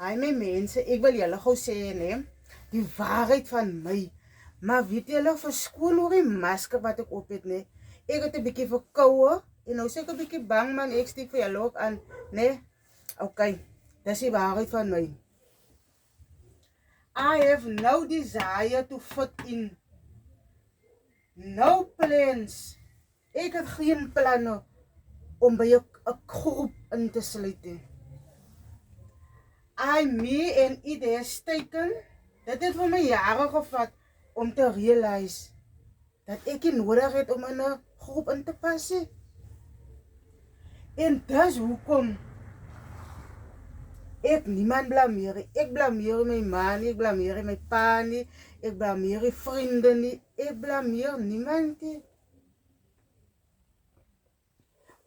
Hy my mense, ek wil julle gou sê, nee, die waarheid van my. Maar weet julle, verskoon oor die masker wat ek op het, nee. Ek het 'n bietjie verkoue en nou sê ek 'n bietjie bang man, ek steek vir julle ook aan, nee. Okay, dis die waarheid van my. I have no desire to fit in. No plans. Ek het geen planne om by 'n groep in te sluit nie. Me and it has taken, dit het vir my jare gevat om te realize dat ek nie nodig het om in 'n groep in te pas nie. En dis hoekom ek niemand blameer nie. Ek blameer my ma nie, ek blameer my pa nie, ek blameer my vriende nie, ek blameer niemand nie.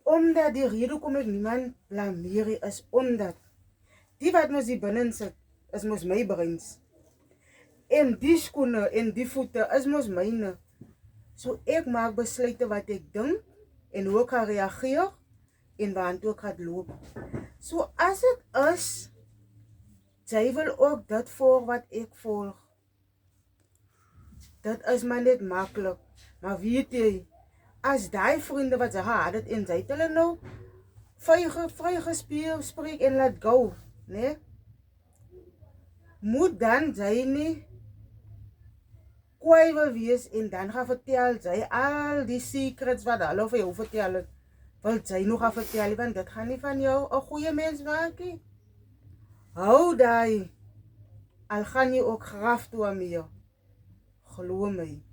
Omdat die rede hoekom ek niemand blameer is omdat die wat mos hier binne sit, is mos my breins. En die skoene en die voete is mos myne. So ek maak besluite wat ek dink en hoe ek gaan reageer en waartoe ek gaan loop. So as dit is, jy wil ook dit volg wat ek volg. Dit is maar net maklik. Maar weet jy, as die vriende wat sy gehad het en sy het hulle nou vry gespreek en laat go, nee? Moet dan jy nie kwaai wil wees en dan gaan vertel jy al die secrets wat hulle vir jou vertel het, wil jy nog gaan vertel, want dit gaan nie van jou 'n goeie mens maak nie. Hou daai, al gaan jy ook graf toe aan my, glo my.